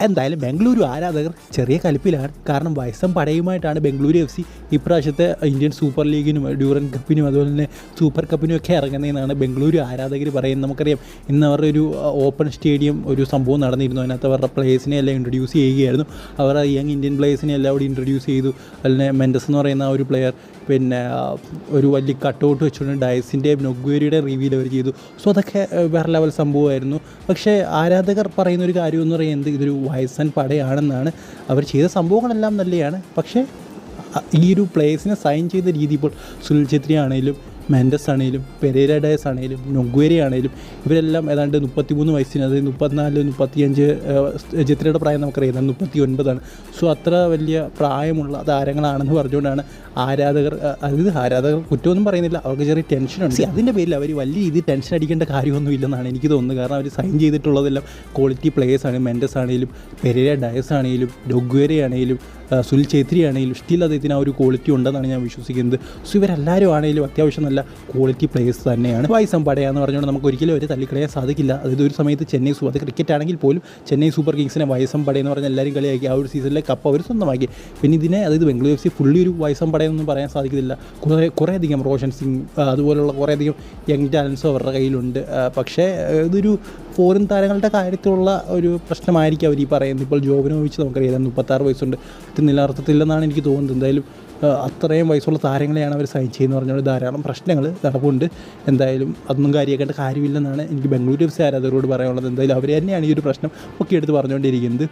എന്തായാലും ബംഗളൂരു ആരാധകർ ചെറിയ കലിപ്പിലാണ്. കാരണം വയസ്സം പടയുമായിട്ടാണ് ബംഗളൂരു FC ഇപ്രാവശ്യത്തെ ഇന്ത്യൻ സൂപ്പർ ലീഗിനും ഡ്യൂറൻ കപ്പിനും അതുപോലെ തന്നെ സൂപ്പർ കപ്പിനും ഒക്കെ ഇറങ്ങുന്നതെന്നാണ് ബംഗളൂരു ആരാധകർ പറയുന്നത്. നമുക്കറിയാം ഇന്ന് അവരുടെ ഒരു ഓപ്പൺ സ്റ്റേഡിയം ഒരു സംഭവം നടന്നിരുന്നു. അതിനകത്ത് അവരുടെ പ്ലേയേഴ്സിനെ എല്ലാം ഇൻട്രൊഡ്യൂസ് ചെയ്യുകയായിരുന്നു. അവർ യങ് ഇന്ത്യൻ പ്ലേയേഴ്സിനെ എല്ലാം അവിടെ ഇൻട്രൊഡ്യൂസ് ചെയ്തു. അതിനെ മെൻഡസ് എന്ന് പറയുന്ന ആ ഒരു പ്ലെയർ, പിന്നെ ഒരു വലിയ കട്ടൗട്ട് വെച്ചുകൊണ്ട് ഡയസിൻ്റെയും നൊഗ്വേരിയുടെയും റിവ്യൂ അവർ ചെയ്തു. സോ അതൊക്കെ വേറെ ലെവൽ സംഭവമായിരുന്നു. പക്ഷേ ആരാധകർ പറയുന്നൊരു കാര്യം എന്ന് പറയുന്നത് ഇതൊരു വയസ്സൻ പടയാണെന്നാണ്. അവർ ചെയ്ത സംഭവങ്ങളെല്ലാം നല്ലതാണ്. പക്ഷേ ഈ ഒരു പ്ലേയേഴ്സിനെ സൈൻ ചെയ്ത രീതി, ഇപ്പോൾ സുനിൽ ഛേത്രി ആണെങ്കിലും മെൻഡസ് ആണെങ്കിലും പെരേര ഡയസ് ആണെങ്കിലും നൊഗ്വേരി ആണെങ്കിലും ഇവരെല്ലാം ഏതാണ്ട് 33 വയസ്സിന്, അതായത് 34, 35, ഛേത്രിയുടെ പ്രായം നമുക്കറിയാം 39. സോ അത്ര വലിയ പ്രായമുള്ള താരങ്ങളാണെന്ന് പറഞ്ഞുകൊണ്ടാണ് ആരാധകർ കുറ്റമൊന്നും പറയുന്നില്ല, അവർക്ക് ചെറിയ ടെൻഷനുണ്ട്. അതിൻ്റെ പേരിൽ അവർ വലിയ രീതിയിൽ ടെൻഷൻ അടിക്കേണ്ട കാര്യമൊന്നുമില്ലെന്നാണ് എനിക്ക് തോന്നുന്നത്. കാരണം അവർ സൈൻ ചെയ്തിട്ടുള്ളതെല്ലാം ക്വാളിറ്റി പ്ലേയേഴ്സാണ്. മെൻഡസ് ആണെങ്കിലും പെരേര ഡയസ് ആണെങ്കിലും നൊഗ്വേരി ആണെങ്കിലും സുനിൽ ഛേത്രി ആണെങ്കിലും സ്റ്റിൽ അദ്ദേഹത്തിന് ആ ഒരു ക്വാളിറ്റി ഉണ്ടെന്നാണ് ഞാൻ വിശ്വസിക്കുന്നത്. സോ ഇവരെല്ലാവരും ആണെങ്കിലും അത്യാവശ്യം നല്ല ക്വാളിറ്റി പ്ലേയേഴ്സ് തന്നെയാണ്. വയസ്സം പടയാന്ന് പറഞ്ഞുകൊണ്ട് നമുക്ക് ഒരിക്കലും അവർ തള്ളിക്കളയാൻ സാധിക്കില്ല. അതായത് ഒരു സമയത്ത് അത് ക്രിക്കറ്റ് ആണെങ്കിൽ പോലും ചെന്നൈ സൂപ്പർ കിങ്സിനെ വയസ്സം പടയെന്ന് പറഞ്ഞാൽ എല്ലാവരും കളിയാക്കി. ആ ഒരു സീസണിലെ കപ്പ് അവർ സ്വന്തമാക്കി. പിന്നെ ഇതിനെ, അതായത് ബംഗളൂരു FC ഫുള്ളി ഒരു വയസ്സം പടയെന്നൊന്നും പറയാൻ സാധിക്കില്ല. കുറേയധികം റോഷൻ സിംഗ് അതുപോലുള്ള കുറേയധികം യങ് ടാലൻസും അവരുടെ കയ്യിലുണ്ട്. പക്ഷേ ഇതൊരു ഫോറിൻ താരങ്ങളുടെ കാര്യത്തിലുള്ള ഒരു പ്രശ്നമായിരിക്കും അവർ ഈ പറയുന്നത്. ഇപ്പോൾ ജോബിനോവിച്ച് നമുക്കറിയാം 36 വയസ്സുണ്ട്. ഇത് നിലനിർത്തത്തില്ലെന്നാണ് എനിക്ക് തോന്നുന്നത്. എന്തായാലും അത്രയും വയസ്സുള്ള താരങ്ങളെയാണ് അവർ സൈൻ ചെയ്യുന്നത് പറഞ്ഞുകൊണ്ട് ധാരാളം പ്രശ്നങ്ങൾ നടപ്പുണ്ട്. എന്തായാലും അതൊന്നും കാര്യമാക്കേണ്ട കാര്യമില്ലെന്നാണ് എനിക്ക് ബംഗളൂരു FC ആരാധകരോട് പറയാനുള്ളത്. എന്തായാലും അവർ തന്നെയാണ് ഈ ഒരു പ്രശ്നം ഒക്കെ എടുത്ത് പറഞ്ഞുകൊണ്ടിരിക്കുന്നത്.